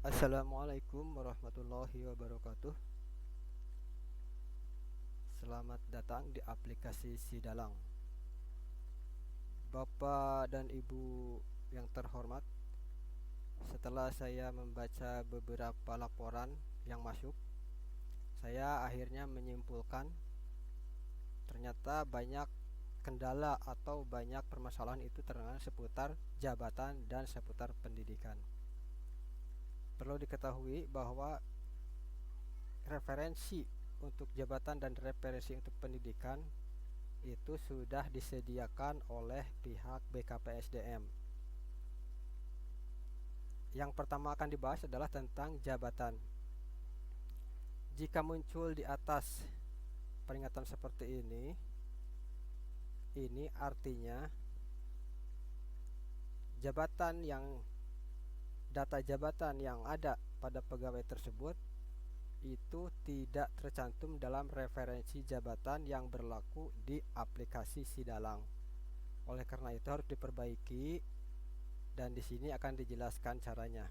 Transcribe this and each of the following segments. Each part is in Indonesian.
Assalamualaikum warahmatullahi wabarakatuh. Selamat datang di aplikasi Sidalang. Bapak dan Ibu yang terhormat, setelah saya membaca beberapa laporan yang masuk, saya akhirnya menyimpulkan ternyata banyak kendala atau banyak permasalahan itu terkait seputar jabatan dan seputar pendidikan. Perlu diketahui bahwa referensi untuk jabatan dan referensi untuk pendidikan itu sudah disediakan oleh pihak BKPSDM. Yang pertama akan dibahas adalah tentang jabatan. Jika muncul di atas peringatan seperti ini artinya jabatan yang data jabatan yang ada pada pegawai tersebut itu tidak tercantum dalam referensi jabatan yang berlaku di aplikasi Sidalang. Oleh karena itu harus diperbaiki dan di sini akan dijelaskan caranya.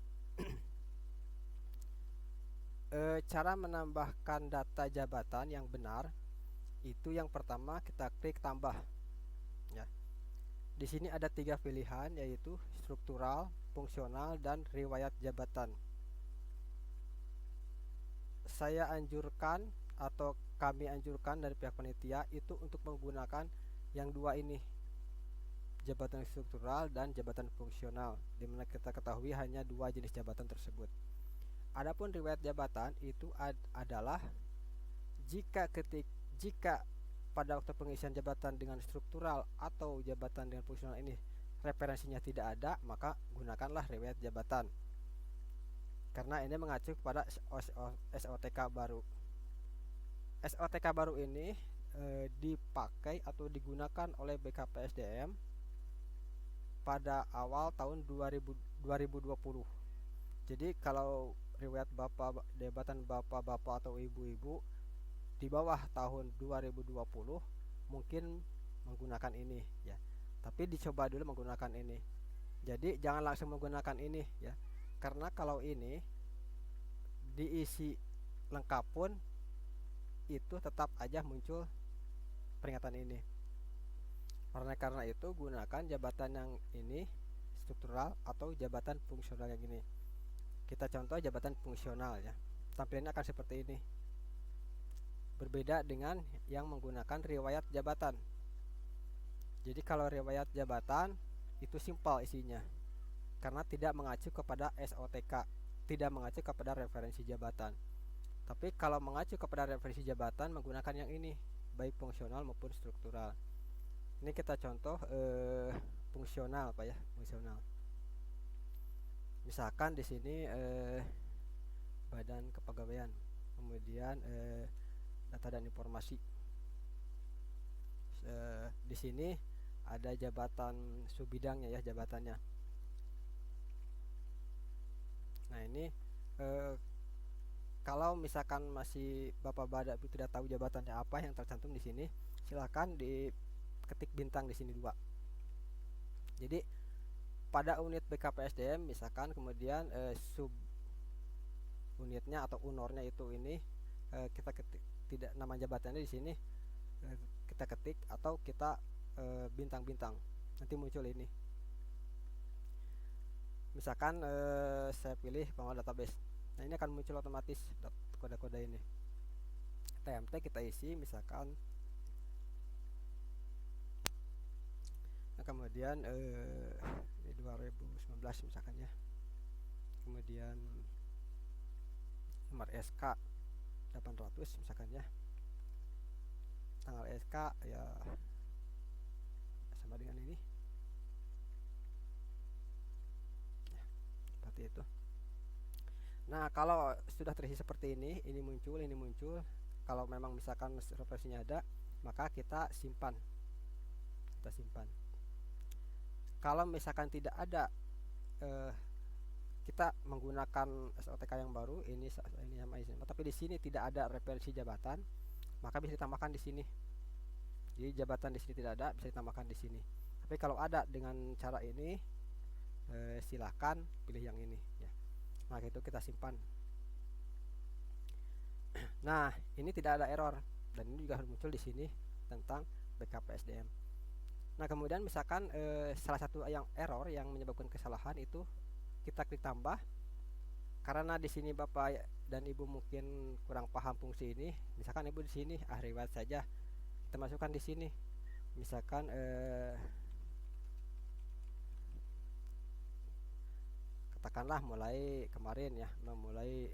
Cara menambahkan data jabatan yang benar itu yang pertama kita klik tambah. Ya. Di sini ada 3 pilihan yaitu struktural, fungsional, dan riwayat jabatan. Saya anjurkan atau kami anjurkan dari pihak panitia itu untuk menggunakan yang dua ini, jabatan struktural dan jabatan fungsional, di mana kita ketahui hanya dua jenis jabatan tersebut. Adapun riwayat jabatan itu adalah jika pada waktu pengisian jabatan dengan struktural atau jabatan dengan fungsional ini referensinya tidak ada, maka gunakanlah riwayat jabatan. Karena ini mengacu kepada SOTK baru. SOTK baru ini dipakai atau digunakan oleh BKPSDM pada awal tahun 2020. Jadi kalau riwayat jabatan bapak-bapak atau ibu-ibu di bawah tahun 2020 mungkin menggunakan ini ya. Tapi dicoba dulu menggunakan ini. Jadi jangan langsung menggunakan ini ya. Karena kalau ini diisi lengkap pun itu tetap aja muncul peringatan ini. Karena itu gunakan jabatan yang ini struktural atau jabatan fungsional yang ini. Kita contoh jabatan fungsional ya. Tampilannya akan seperti ini. Berbeda dengan yang menggunakan riwayat jabatan. Jadi kalau riwayat jabatan itu simpel isinya. Karena tidak mengacu kepada SOTK, tidak mengacu kepada referensi jabatan. Tapi kalau mengacu kepada referensi jabatan menggunakan yang ini, baik fungsional maupun struktural. Ini kita contoh fungsional Pak ya, fungsional. Misalkan di sini badan kepegawaian, kemudian data dan informasi. Di sini ada jabatan subbidangnya ya, jabatannya. Nah ini kalau misalkan masih Bapak Badak tidak tahu jabatannya apa yang tercantum di sini, silakan diketik bintang di sini 2. Jadi pada unit BKPSDM misalkan kemudian sub unitnya atau unornya itu ini kita ketik tidak nama jabatannya di sini kita ketik atau kita bintang-bintang, nanti muncul ini. Misalkan saya pilih pengelola database. Nah ini akan muncul otomatis kode-kode ini. TMT kita isi misalkan. Nah kemudian ini 2019 misalkan ya. Kemudian nomor SK 800 misalkan ya. Tanggal SK ya sama dengan ini. Seperti itu. Nah kalau sudah terisi seperti ini muncul, ini muncul. Kalau memang misalkan referensinya ada, maka kita simpan. Kita simpan. Kalau misalkan tidak ada, kita menggunakan SOTK yang baru ini sama ini. Tapi di sini tidak ada referensi jabatan, maka bisa ditambahkan di sini. Jadi jabatan di sini tidak ada, bisa ditambahkan di sini. Tapi kalau ada dengan cara ini, silahkan pilih yang ini ya. Nah, itu kita simpan. Nah, ini tidak ada error dan ini juga harus muncul di sini tentang backup SDM. Nah, kemudian misalkan salah satu yang error yang menyebabkan kesalahan itu kita klik tambah. Karena di sini Bapak dan Ibu mungkin kurang paham fungsi ini, misalkan Ibu di sini riwayat saja. Kita masukkan di sini. Misalkan katakanlah mulai kemarin ya, mulai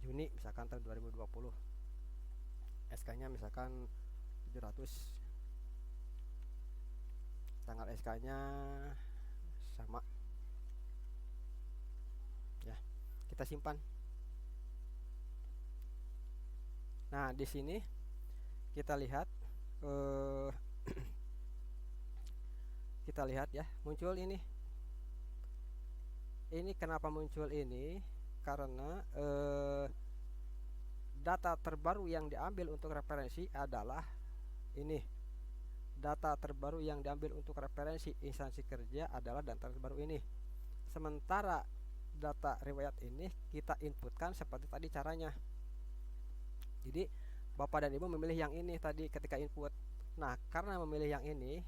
Juni misalkan tahun 2020. SK-nya misalkan 700. Tanggal SK-nya sama. Ya, kita simpan. Nah, di sini kita lihat kita lihat ya, muncul ini. Ini kenapa muncul ini? Karena data terbaru yang diambil untuk referensi adalah ini. Data terbaru yang diambil untuk referensi instansi kerja adalah data terbaru ini. Sementara data riwayat ini kita inputkan seperti tadi caranya. Jadi Bapak dan Ibu memilih yang ini tadi ketika input. Nah, karena memilih yang ini,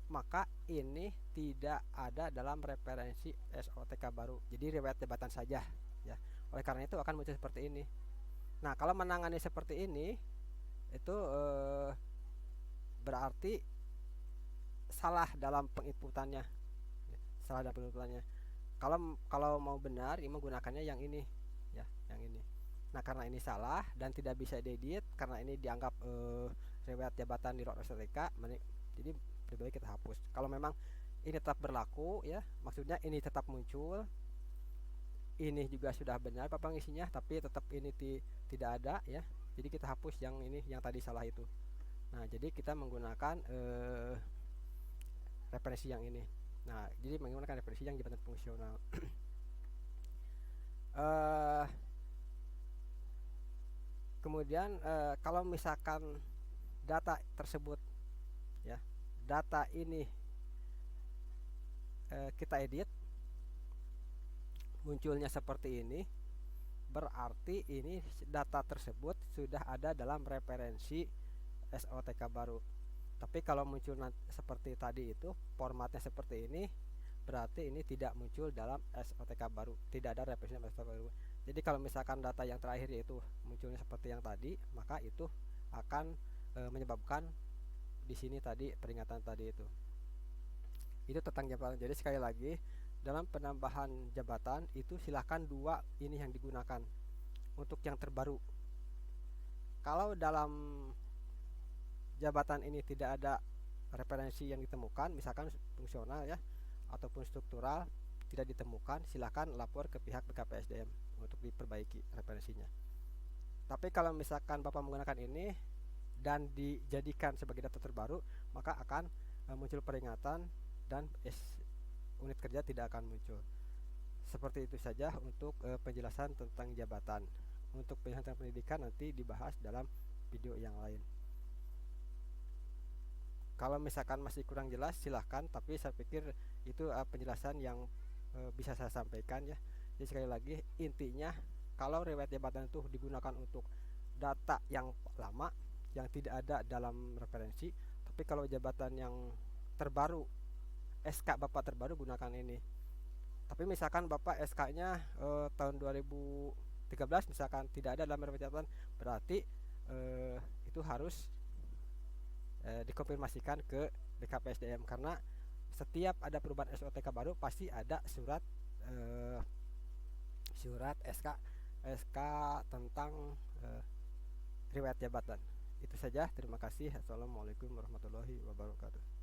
maka ini tidak ada dalam referensi SOTK baru. Jadi riwayat jabatan saja ya. Oleh karena itu akan muncul seperti ini. Nah, kalau menangani seperti ini itu berarti salah dalam penginputannya. Salah dalam penginputannya. Kalau mau benar, ini menggunakannya yang ini ya, yang ini. Nah, karena ini salah dan tidak bisa diedit karena ini dianggap riwayat jabatan di SOTK, jadi lebih baik kita hapus. Kalau memang ini tetap berlaku ya, maksudnya ini tetap muncul, ini juga sudah benar Bapak isinya, tapi tetap ini tidak ada ya, jadi kita hapus yang ini, yang tadi salah itu. Nah, jadi kita menggunakan referensi yang ini. Nah, jadi menggunakan referensi yang jabatan fungsional. Kemudian kalau misalkan data tersebut ya, data ini kita edit, munculnya seperti ini, berarti ini data tersebut sudah ada dalam referensi SOTK baru. Tapi kalau muncul seperti tadi itu, formatnya seperti ini, berarti ini tidak muncul dalam SOTK baru, tidak ada referensi SOTK baru. Jadi kalau misalkan data yang terakhir yaitu munculnya seperti yang tadi, maka itu akan menyebabkan di sini tadi peringatan tadi itu. Itu tentang jabatan. Jadi sekali lagi, dalam penambahan jabatan itu silahkan dua ini yang digunakan untuk yang terbaru. Kalau dalam jabatan ini tidak ada referensi yang ditemukan, misalkan fungsional ya ataupun struktural tidak ditemukan, silahkan lapor ke pihak BKPSDM untuk diperbaiki referensinya. Tapi kalau misalkan Bapak menggunakan ini dan dijadikan sebagai data terbaru, maka akan muncul peringatan dan unit kerja tidak akan muncul. Seperti itu saja untuk penjelasan tentang jabatan. Untuk penjelasan tentang pendidikan nanti dibahas dalam video yang lain. Kalau misalkan masih kurang jelas silahkan, tapi saya pikir itu penjelasan yang bisa saya sampaikan ya. Jadi sekali lagi, intinya kalau riwayat jabatan itu digunakan untuk data yang lama yang tidak ada dalam referensi, tapi kalau jabatan yang terbaru, SK Bapak terbaru, gunakan ini. Tapi misalkan Bapak SK-nya tahun 2013 misalkan tidak ada dalam riwayat jabatan, berarti itu harus dikonfirmasikan ke BKPSDM, karena setiap ada perubahan SOTK baru pasti ada surat SK tentang riwayat jabatan. Itu saja, terima kasih. Assalamualaikum warahmatullahi wabarakatuh.